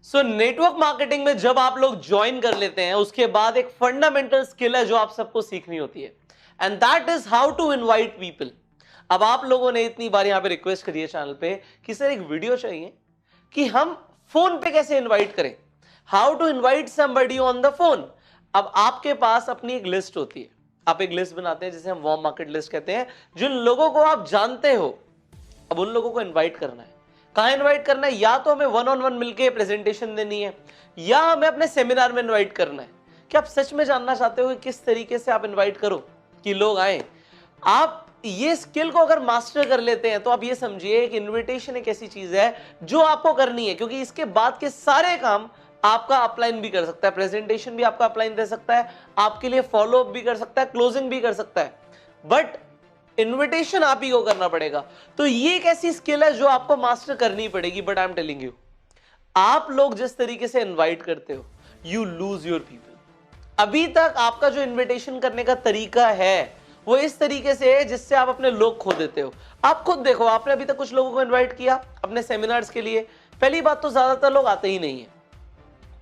So network marketing में जब आप लोग ज्वाइन कर लेते हैं, उसके बाद एक फंडामेंटल स्किल है जो आप सबको सीखनी होती है, and that is how to invite people. अब आप लोगों ने इतनी बार यहां पे रिक्वेस्ट करी है चैनल पे कि सर एक वीडियो चाहिए कि हम फोन पे कैसे इनवाइट करें, how to invite somebody on the phone. अब आपके पास अपनी एक लिस्ट होती है, आप एक लिस्ट बनाते हैं जिसे हम वार्म मार्केट लिस्ट कहते हैं, जिन लोगों को आप जानते हो। अब उन लोगों को इनवाइट करना है। कहां इनवाइट करना है? या तो हमें वन ऑन वन मिलकर प्रेजेंटेशन देनी है, या हमें अपने सेमिनार में इनवाइट करना है। क्या आप सच में जानना चाहते हो कि किस तरीके से आप इनवाइट करो कि लोग आए? आप ये स्किल को अगर मास्टर कर लेते हैं तो आप ये समझिए कि इनविटेशन एक ऐसी चीज है जो आपको करनी है, क्योंकि इसके बाद के सारे काम आपका अपलाइन भी कर सकता है, प्रेजेंटेशन भी आपका अपलाइन दे सकता है, आपके लिए फॉलो अप भी कर सकता है, क्लोजिंग भी कर सकता है, बट इनविटेशन आप ही को करना पड़ेगा। तो ये एक ऐसी स्किल है जो आपको मास्टर करनी पड़ेगी। But I am telling you, आप लोग जिस तरीके से इनवाइट करते हो, यू लूज योर पीपल। अभी तक आपका जो इनविटेशन करने का तरीका है वो इस तरीके से है जिससे आप अपने लोग खो देते हो। आप खुद देखो, आपने अभी तक कुछ लोगों को इनवाइट किया अपने सेमिनार्स के लिए, पहली बात तो ज्यादातर लोग आते ही नहीं है,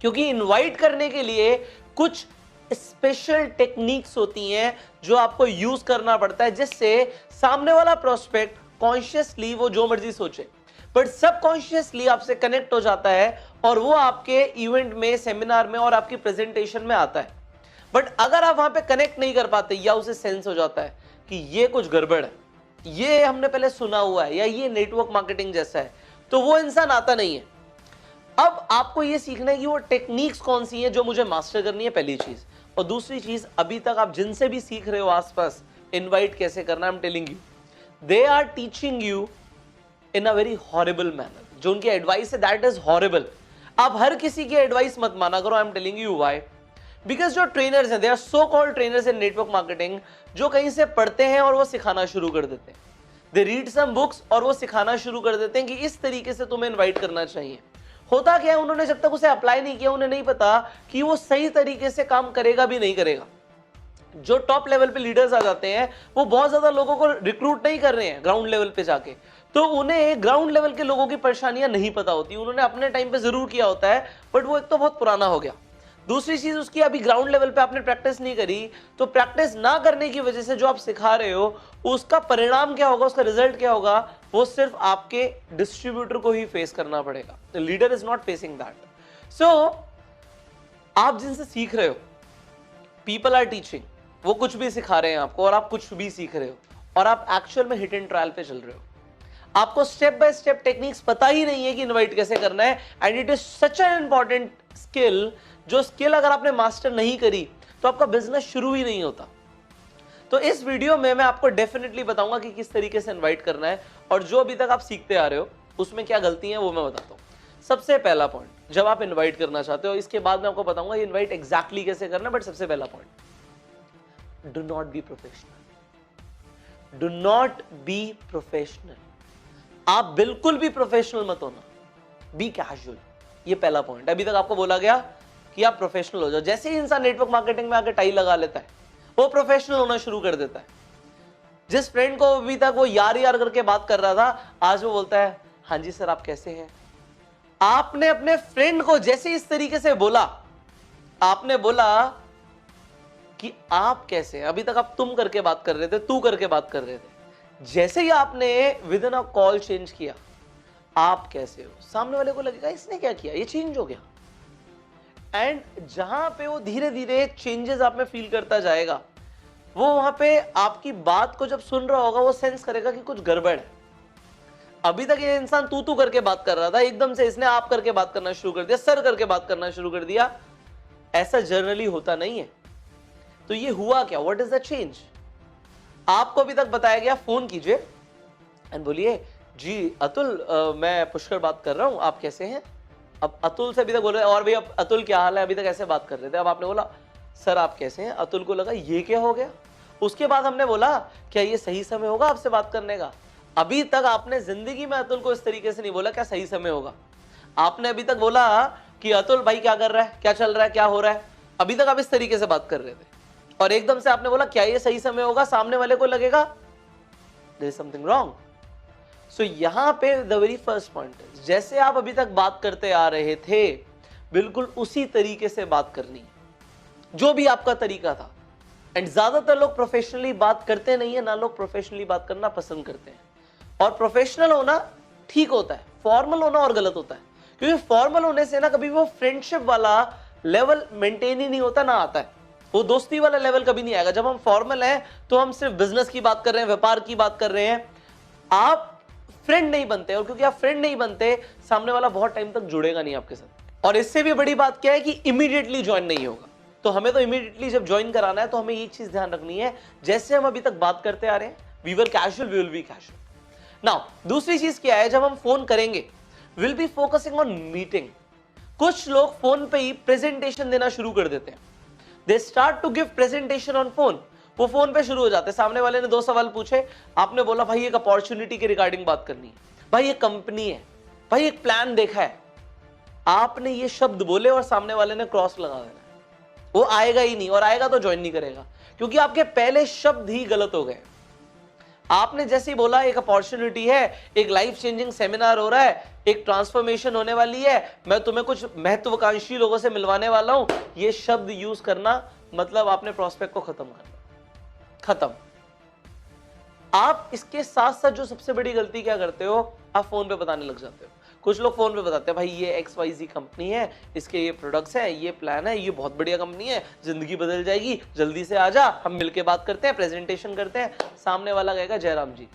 क्योंकि इनवाइट करने के लिए कुछ स्पेशल टेक्निक्स होती हैं जो आपको यूज करना पड़ता है, जिससे सामने वाला प्रोस्पेक्ट कॉन्शियसली वो जो मर्जी सोचे बट सबकॉन्शियसली आपसे कनेक्ट हो जाता है और वो आपके इवेंट में, सेमिनार में और आपकी प्रेजेंटेशन में आता है। बट अगर आप वहां पे कनेक्ट नहीं कर पाते या उसे सेंस हो जाता है कि ये कुछ गड़बड़ है, ये हमने पहले सुना हुआ है या ये नेटवर्क मार्केटिंग जैसा है, तो वो इंसान आता नहीं है। अब आपको ये सीखना है कि वो टेक्निक्स कौन सी हैं जो मुझे मास्टर करनी है, पहली चीज। और दूसरी चीज, अभी तक आप जिनसे भी सीख रहे हो आसपास इनवाइट कैसे करना, I am telling you they are teaching you in a very horrible manner. जो उनकी एडवाइस है दैट इज हॉरिबल। आप हर किसी की एडवाइस मत माना करो। I am telling you why, because जो ट्रेनर्स हैं, they are so called trainers in network marketing, जो कहीं से पढ़ते हैं और वो सिखाना शुरू कर देते हैं। दे रीड सम बुक्स और वो सिखाना शुरू कर देते हैं कि इस तरीके से तुम्हें इन्वाइट करना चाहिए। होता क्या है, उन्होंने जब तक उसे अप्लाई नहीं किया उन्हें नहीं पता कि वो सही तरीके से काम करेगा भी नहीं करेगा। जो टॉप लेवल पे लीडर्स आ जाते हैं वो बहुत ज्यादा लोगों को रिक्रूट नहीं कर रहे हैं ग्राउंड लेवल पे जाके, तो उन्हें ग्राउंड लेवल के लोगों की परेशानियां नहीं पता होती। उन्होंने अपने टाइम पे जरूर किया होता है बट वो एक तो बहुत पुराना हो गया, दूसरी चीज उसकी अभी ग्राउंड लेवल पे आपने प्रैक्टिस नहीं करी, तो प्रैक्टिस ना करने की वजह से जो आप सिखा रहे हो उसका परिणाम क्या होगा, उसका रिजल्ट क्या होगा, वो सिर्फ आपके डिस्ट्रीब्यूटर को ही फेस करना पड़ेगा। The leader is not facing that. So आप जिनसे सीख रहे हो, पीपल आर टीचिंग, वो कुछ भी सिखा रहे हैं आपको और आप कुछ भी सीख रहे हो और आप एक्चुअल में हिट एंड ट्रायल पे चल रहे हो। आपको स्टेप बाय स्टेप टेक्निक्स पता ही नहीं है कि इनवाइट कैसे करना है, and it is such an important skill, जो स्किल अगर आपने मास्टर नहीं करी तो आपका बिजनेस शुरू ही नहीं होता। तो इस वीडियो में मैं आपको डेफिनेटली बताऊंगा कि किस तरीके से इनवाइट करना है, और जो अभी तक आप सीखते आ रहे हो उसमें क्या गलती है वो मैं बताता हूं। सबसे पहला पॉइंट, जब आप इनवाइट करना चाहते हो, इसके बाद मैं आपको बताऊंगा इनवाइट एग्जैक्टली कैसे करना है, बट सबसे पहला point, do not be professional. Do not be professional. आप बिल्कुल भी प्रोफेशनल मत होना, बी कैजुअल। ये पहला पॉइंट। अभी तक आपको बोला गया कि आप प्रोफेशनल हो जाओ। जैसे ही इंसान नेटवर्क मार्केटिंग में आके टाई लगा लेता है वो प्रोफेशनल होना शुरू कर देता है। जिस फ्रेंड को अभी तक वो यार यार करके बात कर रहा था, आज वो बोलता है हाँ जी सर आप कैसे हैं। आपने अपने फ्रेंड को जैसे इस तरीके से बोला, आपने बोला कि आप कैसे हैं, अभी तक आप तुम करके बात कर रहे थे, तू करके बात कर रहे थे, जैसे ही आपने with in a call change किया, आप कैसे हो, सामने वाले को लगेगा इसने क्या किया, ये चेंज हो गया। एंड जहां पे वो धीरे धीरे चेंजेस आप में फील करता जाएगा, वो वहां पे आपकी बात को जब सुन रहा होगा वो सेंस करेगा कि कुछ गड़बड़ है। अभी तक ये इंसान तू करके बात कर रहा था, एकदम से इसने आप करके बात करना शुरू कर दिया, सर करके बात करना शुरू कर दिया। ऐसा जनरली होता नहीं है। तो ये हुआ क्या, व्हाट इज द चेंज? आपको अभी तक बताया गया फोन कीजिए एंड बोलिए जी अतुल, मैं पुष्कर बात कर रहा हूं, आप कैसे हैं। अब अतुल से अभी तक बोल रहे और भी, अब अतुल क्या हाल है, अभी तक ऐसे बात कर रहे थे, अब आपने बोला सर आप कैसे हैं। अतुल को लगा ये क्या हो गया। उसके बाद हमने बोला क्या ये सही समय होगा आपसे बात करने का। अभी तक आपने जिंदगी में अतुल को इस तरीके से नहीं बोला क्या सही समय होगा। आपने अभी तक बोला कि अतुल भाई क्या कर रहा है, क्या चल रहा है, क्या हो रहा है। अभी तक आप इस तरीके से बात कर रहे थे और एकदम से आपने बोला क्या ये सही समय होगा। सामने वाले को लगेगा देयर इज समथिंग रॉन्ग। सो यहां पे द वेरी फर्स्ट पॉइंट, जैसे आप अभी तक बात करते आ रहे थे बिल्कुल उसी तरीके से बात करनी है जो भी आपका तरीका था। एंड ज्यादातर लोग प्रोफेशनली बात करते नहीं है ना, लोग प्रोफेशनली बात करना पसंद करते हैं। और प्रोफेशनल होना ठीक होता है, फॉर्मल होना और गलत होता है, क्योंकि फॉर्मल होने से ना कभी वो फ्रेंडशिप वाला लेवल मेंटेन ही नहीं होता ना आता है, वो दोस्ती वाला लेवल कभी नहीं आएगा। जब हम फॉर्मल हैं तो हम सिर्फ बिजनेस की बात कर रहे हैं, व्यापार की बात कर रहे हैं, आप फ्रेंड नहीं बनते। और क्योंकि आप फ्रेंड नहीं बनते, सामने वाला बहुत टाइम तक जुड़ेगा नहीं आपके साथ। और इससे भी बड़ी बात क्या है कि इमीडिएटली ज्वाइन नहीं होगा। तो हमें तो इमीडिएटली जब ज्वाइन कराना है तो हमें ये चीज ध्यान रखनी है, जैसे हम अभी तक बात करते आ रहे हैं, we were casual, we will be casual. Now दूसरी चीज क्या है, जब हम फोन करेंगे will be focusing on meeting. कुछ लोग फोन पे ही प्रेजेंटेशन देना शुरू कर देते हैं, they start to give presentation on phone. वो फोन पे शुरू हो जाते हैं, सामने वाले ने 2 सवाल पूछे, आपने बोला भाई एक अपॉर्चुनिटी के रिगार्डिंग बात करनी है, भाई एक कंपनी है, भाई एक प्लान देखा है। आपने ये शब्द बोले और सामने वाले ने क्रॉस लगा देना, वो आएगा ही नहीं, और आएगा तो ज्वाइन नहीं करेगा, क्योंकि आपके पहले शब्द ही गलत हो गए। आपने जैसे ही बोला एक अपॉर्चुनिटी है, एक लाइफ चेंजिंग सेमिनार हो रहा है, एक ट्रांसफॉर्मेशन होने वाली है, मैं तुम्हें कुछ महत्वाकांक्षी लोगों से मिलवाने वाला हूं, ये शब्द यूज करना मतलब आपने प्रोस्पेक्ट को खत्म करना, खत्म। आप इसके साथ साथ जो सबसे बड़ी गलती क्या करते हो, आप फोन पे बताने लग जाते हो। कुछ लोग फोन पे बताते हैं भाई ये XYZ कंपनी है, इसके ये प्रोडक्ट्स हैं, ये प्लान है, ये बहुत बढ़िया कंपनी है, जिंदगी बदल जाएगी, जल्दी से आ जा, हम मिलके बात करते हैं, प्रेजेंटेशन करते हैं। सामने वाला कहेगा Jairam ji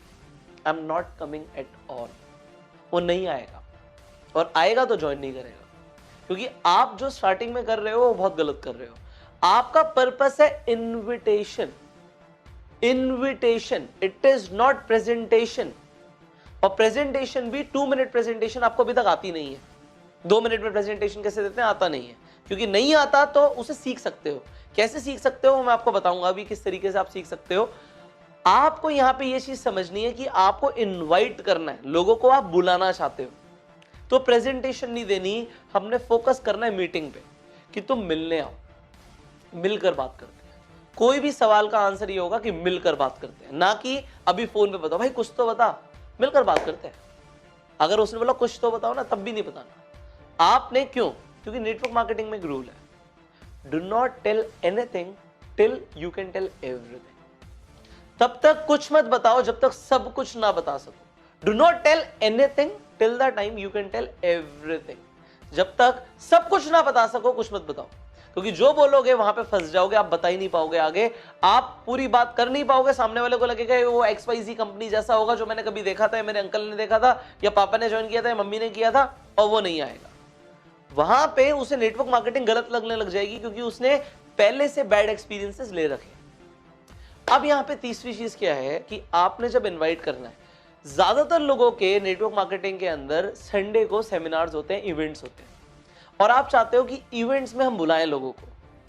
I am not coming at all, वो नहीं आएगा, और आएगा तो ज्वाइन नहीं करेगा, क्योंकि आप जो स्टार्टिंग में कर रहे हो वो बहुत गलत कर रहे हो। आपका पर्पस है invitation, invitation, it is not presentation. और प्रेजेंटेशन भी 2 मिनट प्रेजेंटेशन आपको अभी तक आती नहीं है। 2 मिनट में प्रेजेंटेशन कैसे देते हैं, आता नहीं है, क्योंकि नहीं आता तो उसे सीख सकते हो। कैसे सीख सकते हो मैं आपको बताऊंगा अभी किस तरीके से आप सीख सकते हो। आपको यहां पे ये चीज समझनी है कि आपको इनवाइट करना है, लोगों को आप बुलाना चाहते हो, तो प्रेजेंटेशन नहीं देनी, हमने फोकस करना है मीटिंग पे कि तुम मिलने आओ, मिलकर बात करते हैं। कोई भी सवाल का आंसर ये होगा कि मिलकर बात करते हैं, ना कि अभी फोन पे बताओ भाई कुछ तो बता, मिलकर बात करते हैं। अगर उसने बोला कुछ तो बताओ ना, तब भी नहीं बताना आपने। क्यों? क्योंकि नेटवर्क मार्केटिंग में एक रूल है, do not tell anything till you can tell everything. तब तक कुछ मत बताओ जब तक सब कुछ ना बता सको। Do not tell anything till the time you can tell everything. जब तक सब कुछ ना बता सको कुछ मत बताओ, क्योंकि जो बोलोगे वहां पे फंस जाओगे, आप बता ही नहीं पाओगे आगे, आप पूरी बात कर नहीं पाओगे। सामने वाले को लगेगा वो XYZ कंपनी जैसा होगा जो मैंने कभी देखा था, मेरे अंकल ने देखा था, या पापा ने ज्वाइन किया था, या मम्मी ने किया था, और वो नहीं आएगा। वहां पे उसे नेटवर्क मार्केटिंग गलत लगने लग जाएगी, क्योंकि उसने पहले से बैड एक्सपीरियंसेस ले रखे। अब यहाँ पे तीसरी चीज क्या है कि आपने जब इन्वाइट करना है, ज्यादातर लोगों के नेटवर्क मार्केटिंग के अंदर संडे को सेमिनार्स होते हैं, इवेंट्स होते हैं, और आप चाहते हो कि इवेंट्स में हम बुलाएं लोगों को।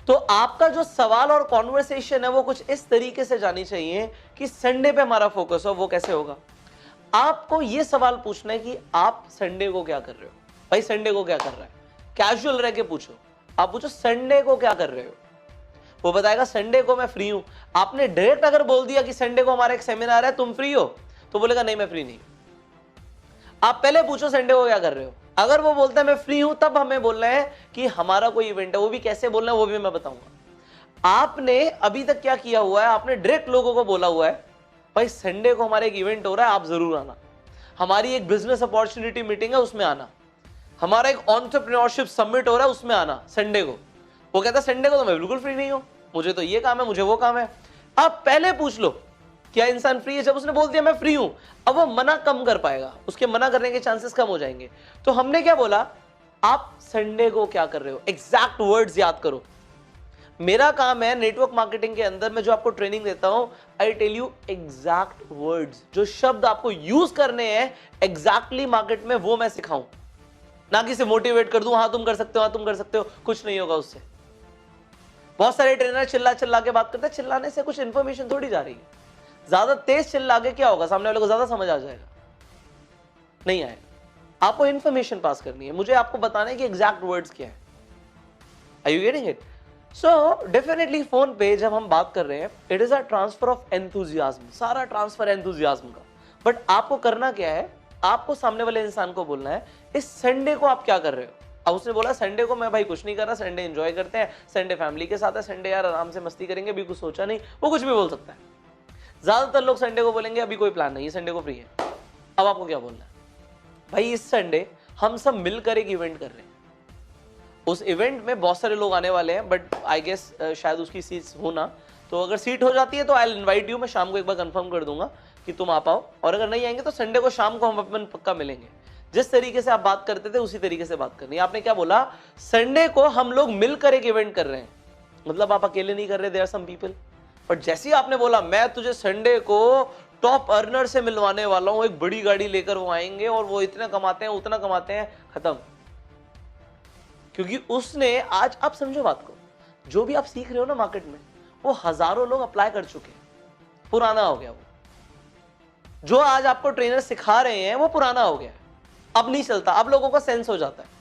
तो आपका जो सवाल और कॉन्वर्सेशन है वो कुछ इस तरीके से जानी चाहिए कि संडे पे हमारा फोकस हो। वो कैसे होगा? आपको ये सवाल पूछना है कि आप संडे को क्या कर रहे हो। भाई संडे को क्या कर रहा है, कैजुअल रह के पूछो। आप पूछो संडे को क्या कर रहे हो, वो बताएगा संडे को मैं फ्री हूं। आपने डायरेक्ट अगर बोल दिया कि संडे को हमारा एक सेमिनार है, तुम फ्री हो, तो बोलेगा नहीं मैं फ्री नहीं। आप पहले पूछो संडे को क्या कर रहे हो। अगर वो बोलता है मैं फ्री हूं, तब हमें बोलना है कि हमारा कोई इवेंट है। वो भी कैसे बोलना है वो भी मैं बताऊंगा। आपने अभी तक क्या किया हुआ है, आपने डायरेक्ट लोगों को बोला हुआ है भाई संडे को हमारा एक इवेंट हो रहा है, आप जरूर आना, हमारी एक बिजनेस अपॉर्चुनिटी मीटिंग है उसमें आना, हमारा एक एंटरप्रेन्योरशिप समिट हो रहा है उसमें आना संडे को। वो कहता है संडे को तो मैं बिल्कुल फ्री नहीं हूं, मुझे तो ये काम है, मुझे वो काम है। आप पहले पूछ लो क्या इंसान फ्री है। जब उसने बोल दिया मैं फ्री हूं, अब वो मना कम कर पाएगा, उसके मना करने के चांसेस कम हो जाएंगे। तो हमने क्या बोला, आप संडे को क्या कर रहे हो, एग्जैक्ट वर्ड्स याद करो। मेरा काम है नेटवर्क मार्केटिंग के अंदर मैं जो आपको ट्रेनिंग देता हूं, I tell you exact words, जो शब्द आपको यूज करने हैं एग्जैक्टली मार्केट में, वो मैं सिखाऊं, ना कि से मोटिवेट कर दूं हाँ तुम कर सकते हो, हाँ तुम कर सकते हो। कुछ नहीं होगा उससे। बहुत सारे ट्रेनर चिल्ला चिल्ला के बात करते हैं, चिल्लाने से कुछ इंफॉर्मेशन थोड़ी जा रही है। ज्यादा तेज चिल्ला के क्या होगा, सामने वाले को ज्यादा समझ आ जाएगा? नहीं आएगा। आपको इंफॉर्मेशन पास करनी है, मुझे आपको बताना है कि एग्जैक्ट वर्ड्स क्या है। Are you getting it? So definitely phone पे जब हम बात कर रहे हैं, it is a transfer of enthusiasm, सारा ट्रांसफर एंथुजियाज्म का। बट आपको करना क्या है, आपको सामने वाले इंसान को बोलना है इस संडे को आप क्या कर रहे हो। अब उसने बोला संडे को मैं भाई कुछ नहीं कर रहा, संडे एंजॉय करते हैं, संडे फैमिली के साथ है, संडे यार आराम से मस्ती करेंगे, अभी कुछ सोचा नहीं, वो कुछ भी बोल सकता है। ज्यादातर लोग संडे को बोलेंगे अभी कोई प्लान नहीं है, संडे को फ्री है। अब आपको क्या बोलना है? भाई इस संडे हम सब मिलकर एक इवेंट कर रहे हैं, उस इवेंट में बहुत सारे लोग आने वाले हैं, बट आई गेस शायद उसकी सीट हो ना, तो अगर सीट हो जाती है तो आई विल इनवाइट यू, मैं शाम को एक बार कंफर्म कर दूंगा कि तुम आ पाओ, और अगर नहीं आएंगे तो संडे को शाम को हम अपन पक्का मिलेंगे। जिस तरीके से आप बात करते थे उसी तरीके से बात करनी है। आपने क्या बोला? संडे को हम लोग मिलकर एक इवेंट कर रहे हैं, मतलब आप अकेले नहीं कर रहे, there are some people. But जैसे ही आपने बोला मैं तुझे संडे को टॉप अर्नर से मिलवाने वाला हूं, एक बड़ी गाड़ी लेकर वो आएंगे और वो इतना कमाते हैं उतना कमाते हैं, खत्म। क्योंकि उसने आज, आप समझो बात को, जो भी आप सीख रहे हो ना मार्केट में, वो हजारों लोग अप्लाई कर चुके हैं, पुराना हो गया वो। जो आज आपको ट्रेनर सिखा रहे हैं वो पुराना हो गया है, अब नहीं चलता, अब लोगों का सेंस हो जाता है।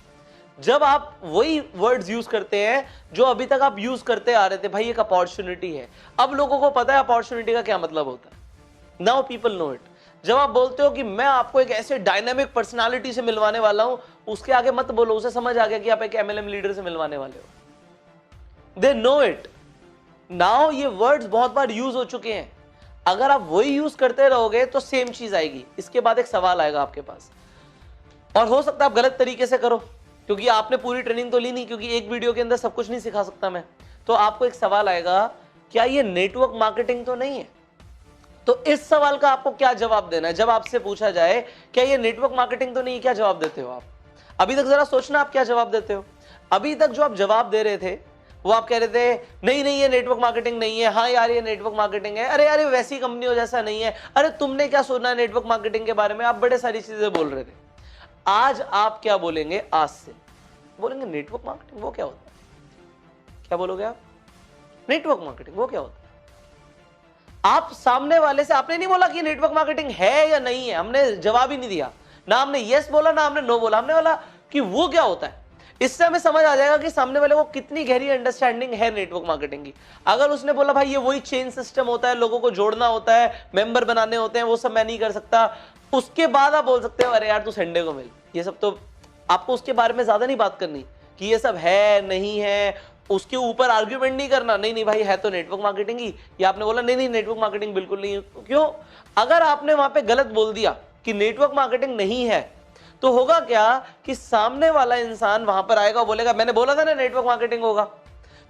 जब आप वही वर्ड्स यूज करते हैं जो अभी तक आप यूज करते आ रहे थे, भाई एक अपॉर्चुनिटी है, अब लोगों को पता है अपॉर्चुनिटी का क्या मतलब होता है। Now people know it. जब आप बोलते हो कि मैं आपको एक ऐसे डायनामिक पर्सनालिटी से मिलवाने वाला हूं, उसके आगे मत बोलो, उसे समझ आ गया कि आप एक एमएलएम लीडर से मिलवाने वाले हो। They know it. नाउ ये वर्ड्स बहुत बार यूज हो चुके हैं, अगर आप वही यूज करते रहोगे तो सेम चीज आएगी। इसके बाद एक सवाल आएगा आपके पास, और हो सकता है आप गलत तरीके से करो, क्योंकि आपने पूरी ट्रेनिंग तो ली नहीं, क्योंकि एक वीडियो के अंदर सब कुछ नहीं सिखा सकता मैं। तो आपको एक सवाल आएगा, क्या ये नेटवर्क मार्केटिंग तो नहीं है? तो इस सवाल का आपको क्या जवाब देना है? जब आपसे पूछा जाए क्या ये नेटवर्क मार्केटिंग तो नहीं है, क्या जवाब देते हो आप? अभी तक जरा सोचना आप क्या जवाब देते हो। अभी तक जो आप जवाब दे रहे थे वो आप कह रहे थे नहीं नहीं ये नेटवर्क मार्केटिंग नहीं है, हाँ यार ये नेटवर्क मार्केटिंग है, अरे यार ये वैसी कंपनियों जैसा नहीं है, अरे तुमने क्या सुना है नेटवर्क मार्केटिंग के बारे में, आप बड़े सारी चीजें बोल रहे थे। आज आप क्या बोलेंगे? आज से बोलेंगे नेटवर्क मार्केटिंग वो क्या होता है? क्या बोलोगे आप? नेटवर्क मार्केटिंग वो क्या होता है? आप सामने वाले से, आपने नहीं बोला कि नेटवर्क मार्केटिंग है या नहीं है, हमने जवाब ही नहीं दिया, ना हमने यस बोला ना हमने नो बोला, हमने बोला कि वो क्या होता है। इससे हमें समझ आ जाएगा कि सामने वाले को कितनी गहरी अंडरस्टैंडिंग है नेटवर्क मार्केटिंग की। अगर उसने बोला भाई ये वही चेन सिस्टम होता है, लोगों को जोड़ना होता है, मेंबर बनाने होते हैं, वो सब मैं नहीं कर सकता, उसके बाद आप बोल सकते हो अरे यार तू संडे को मिल। ये सब तो आपको उसके बारे में ज्यादा नहीं बात करनी कि ये सब है नहीं है, उसके ऊपर आर्ग्यूमेंट नहीं करना, नहीं नहीं भाई है तो नेटवर्क मार्केटिंग ही, या आपने बोला नहीं नहीं नेटवर्क मार्केटिंग बिल्कुल नहीं है। क्यों? अगर आपने वहां पे गलत बोल दिया कि नेटवर्क मार्केटिंग नहीं है, तो होगा क्या कि सामने वाला इंसान वहां पर आएगा, बोलेगा मैंने बोला था ना नेटवर्क मार्केटिंग होगा।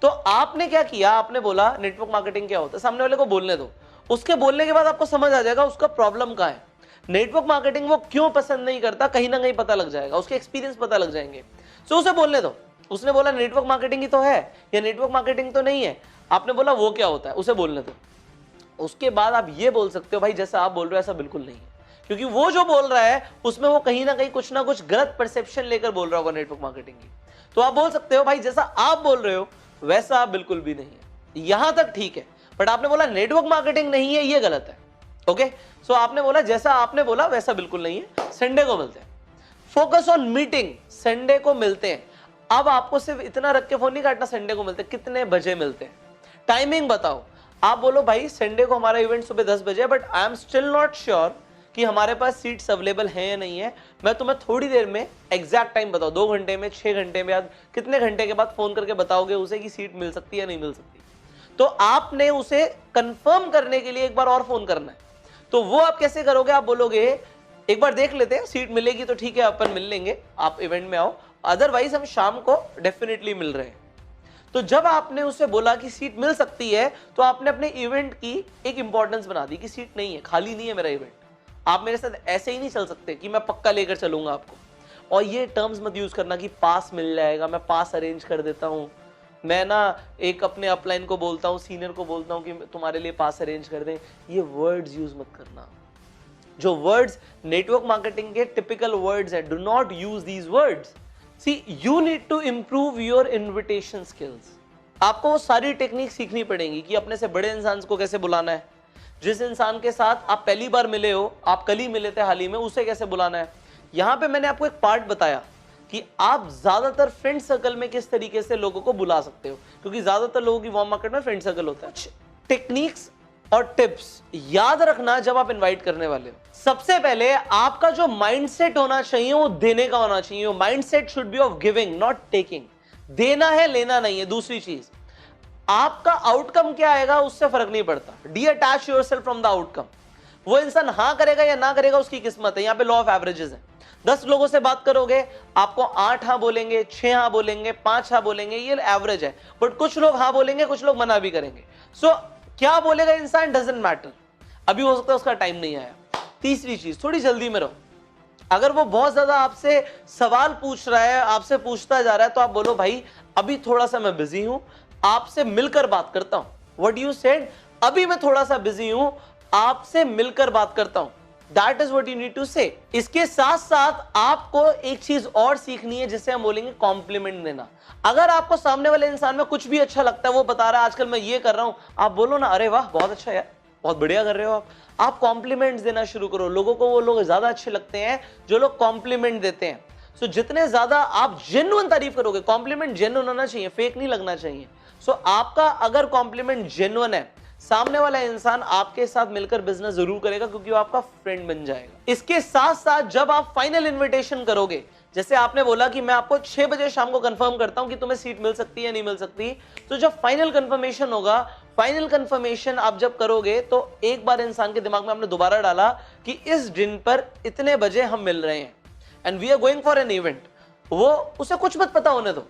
तो आपने क्या किया? आपने बोला नेटवर्क मार्केटिंग क्या होता है, सामने वाले को बोलने दो, उसके बोलने के बाद आपको समझ आ जाएगा उसका प्रॉब्लम कहां है, नेटवर्क मार्केटिंग वो क्यों पसंद नहीं करता, कहीं ना कहीं पता लग जाएगा, उसके एक्सपीरियंस पता लग जाएंगे। सो उसे बोलने दो। उसने बोला नेटवर्क मार्केटिंग ही तो है या नेटवर्क मार्केटिंग तो नहीं है, आपने बोला वो क्या होता है, उसे बोलने दो। उसके बाद आप ये बोल सकते हो भाई जैसा आप बोल रहे हो ऐसा बिल्कुल नहीं है, क्योंकि वो जो बोल रहा है उसमें वो कहीं ना कहीं कुछ ना कुछ गलत परसेप्शन लेकर बोल रहा होगा नेटवर्क मार्केटिंग की। तो आप बोल सकते हो भाई जैसा आप बोल रहे हो वैसा आप बिल्कुल भी नहीं है, यहां तक ठीक है, बट आपने बोला नेटवर्क मार्केटिंग नहीं है, ये गलत है। ओके, सो आपने बोला जैसा आपने बोला वैसा बिल्कुल नहीं है, संडे को मिलते हैं। फोकस ऑन मीटिंग, संडे को मिलते हैं। अब आपको सिर्फ इतना रख के फोन नहीं काटना, संडे को मिलते हैं, कितने बजे मिलते हैं, टाइमिंग बताओ। आप बोलो भाई संडे को हमारा इवेंट सुबह 10 बजे है, but I am still not sure कि हमारे पास सीट्स अवेलेबल हैं या नहीं है, मैं तुम्हें थोड़ी देर में एग्जैक्ट टाइम बताओ, 2 घंटे में, 6 घंटे में, या कितने घंटे के बाद फोन करके बताओगे उसे कि सीट मिल सकती है या नहीं मिल सकती। तो आपने उसे कंफर्म करने के लिए एक बार और फोन करना है। तो वो आप कैसे करोगे? आप बोलोगे एक बार देख लेते हैं, सीट मिलेगी तो ठीक है अपन मिल लेंगे, आप इवेंट में आओ, अदरवाइज हम शाम को डेफिनेटली मिल रहे हैं। तो जब आपने उसे बोला कि सीट मिल सकती है, तो आपने अपने इवेंट की एक इंपॉर्टेंस बना दी कि सीट नहीं है, खाली नहीं है मेरा इवेंट, आप मेरे साथ ऐसे ही नहीं चल सकते कि मैं पक्का लेकर चलूंगा आपको। और ये टर्म्स मत यूज करना कि पास मिल जाएगा, मैं पास अरेंज कर देता हूं, मैं ना एक अपने अपलाइन को बोलता हूं, सीनियर को बोलता हूं कि तुम्हारे लिए पास अरेंज कर दें, ये वर्ड्स यूज मत करना। जो वर्ड्स नेटवर्क मार्केटिंग के टिपिकल वर्ड्स हैं, do not use these words. See you need to improve your invitation skills. आपको वो सारी टेक्निक सीखनी पड़ेगी कि अपने से बड़े इंसान को कैसे बुलाना है, जिस इंसान के साथ आप पहली बार मिले हो, आप कल ही मिले थे हाल ही में, उसे कैसे बुलाना है। यहां पे मैंने आपको एक पार्ट बताया कि आप ज्यादातर फ्रेंड सर्कल में किस तरीके से लोगों को बुला सकते हो, क्योंकि ज्यादातर लोगों की वार्म मार्केट में फ्रेंड सर्कल होता है। कुछ टेक्निक्स और टिप्स याद रखना जब आप इनवाइट करने वाले हो, सबसे पहले आपका जो माइंडसेट होना चाहिए वो देने का होना चाहिए। Mindset should be of giving not taking. देना है, लेना नहीं है। दूसरी चीज, आपका आउटकम क्या आएगा उससे फर्क नहीं पड़ता। डिअटैच योरसेल्फ फ्रॉम द आउटकम। वो इंसान हां करेगा या ना करेगा उसकी किस्मत है। यहां पे लॉ ऑफ एवरेजेस है। 10 लोगों से बात करोगे, आपको 8 हाँ बोलेंगे, 6 हाँ बोलेंगे, 5 हाँ बोलेंगे, ये एवरेज है। बट कुछ लोग हाँ बोलेंगे, कुछ लोग मना भी करेंगे। सो क्या बोलेगा इंसान डजंट मैटर। अभी हो सकता है उसका टाइम नहीं आया। तीसरी चीज, थोड़ी जल्दी में रहो। अगर वो बहुत ज्यादा आपसे सवाल पूछ रहा है, आपसे पूछता जा रहा है, तो आप बोलो भाई अभी थोड़ा सा मैं बिजी हूं, आपसे मिलकर बात करता हूं। What you said? अभी मैं थोड़ा सा बिजी हूं, आपसे मिलकर बात करता हूं। That is what you need to say. इसके साथ साथ आपको एक चीज और सीखनी है जिसे हम बोलेंगे कॉम्प्लीमेंट देना। अगर आपको सामने वाले इंसान में कुछ भी अच्छा लगता है, वो बता रहा है आजकल मैं ये कर रहा हूं, आप बोलो ना अरे वाह बहुत अच्छा यार, बहुत बढ़िया कर रहे हो आप कॉम्प्लीमेंट्स देना शुरू करो। लोगों को वो लोग ज्यादा अच्छे लगते हैं जो लोग कॉम्प्लीमेंट देते हैं। सो जितने ज्यादा आप जेन्युइन तारीफ करोगे, कॉम्प्लीमेंट जेन्युइन होना चाहिए, फेक नहीं लगना चाहिए। सो आपका अगर कॉम्प्लीमेंट जेन्युइन है, सामने वाला इंसान आपके साथ मिलकर बिजनेस जरूर करेगा क्योंकि वो आपका फ्रेंड बन जाएगा। इसके साथ साथ जब आप फाइनल इन्विटेशन करोगे, जैसे आपने बोला कि मैं आपको 6 बजे शाम को कंफर्म करता हूं कि तुम्हें सीट मिल सकती है या नहीं मिल सकती, तो जब फाइनल कंफर्मेशन होगा, फाइनल कंफर्मेशन आप जब करोगे तो एक बार इंसान के दिमाग में आपने दोबारा डाला कि इस दिन पर इतने बजे हम मिल रहे हैं and we are going for an event. वो उसे कुछ मत पता होने दो।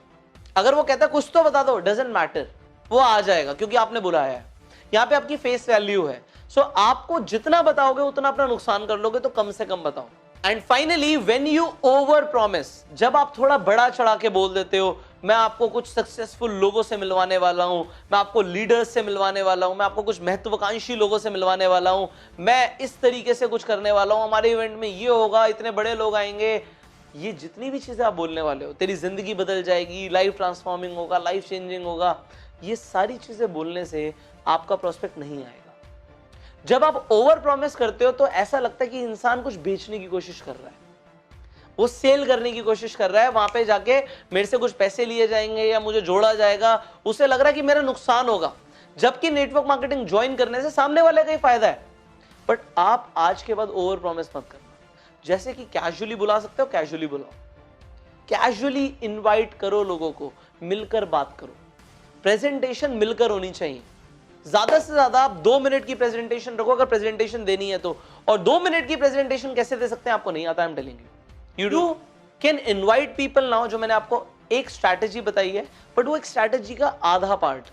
अगर वो कहता है कुछ तो बता दो, डजंट मैटर, वो आ जाएगा क्योंकि आपने बुलाया है। यहां पे आपकी फेस वैल्यू है। सो आपको जितना बताओगे उतना अपना नुकसान कर लोगे, तो कम से कम बताओ। And finally when you over promise, जब आप थोड़ा बड़ा चढ़ा के बोल देते हो, मैं आपको कुछ सक्सेसफुल लोगों से मिलवाने वाला हूं, मैं आपको लीडर्स से मिलवाने वाला हूं, मैं आपको कुछ महत्वाकांक्षी लोगों से मिलवाने वाला हूं, मैं इस तरीके से कुछ करने वाला हूं, हमारे इवेंट में ये होगा, इतने बड़े लोग आएंगे, ये जितनी भी चीजें आप बोलने वाले हो, तेरी जिंदगी बदल जाएगी, लाइफ ट्रांसफॉर्मिंग होगा, लाइफ चेंजिंग होगा, ये सारी चीजें बोलने से आपका प्रोस्पेक्ट नहीं आएगा। जब आप ओवर प्रॉमिस करते हो तो ऐसा लगता है कि इंसान कुछ बेचने की कोशिश कर रहा है, वो सेल करने की कोशिश कर रहा है, वहां पे जाके मेरे से कुछ पैसे लिए जाएंगे या मुझे जोड़ा जाएगा, उसे लग रहा है कि मेरा नुकसान होगा। जबकि नेटवर्क मार्केटिंग ज्वाइन करने से सामने वाले का ही फायदा है। बट आप आज के बाद ओवर प्रॉमिस मत करना। जैसे कि कैजुअली बुला सकते हो, कैजुअली बुलाओ, कैजुअली इनवाइट करो लोगों को, मिलकर बात करो। प्रेजेंटेशन मिलकर होनी चाहिए। ज्यादा से ज्यादा आप 2 मिनट की प्रेजेंटेशन रखो अगर प्रेजेंटेशन देनी है तो। और 2 मिनट की प्रेजेंटेशन कैसे दे सकते हैं आपको नहीं आता, आई am telling you. You can invite people now. जो मैंने आपको एक स्ट्रैटेजी बताई है, बट वो एक स्ट्रैटेजी का आधा पार्ट,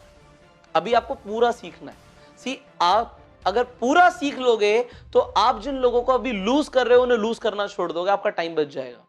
अभी आपको पूरा सीखना है। आप अगर पूरा सीख लोगे तो आप जिन लोगों को अभी लूज कर रहे हो उन्हें लूज करना छोड़ दोगे, आपका टाइम बच जाएगा।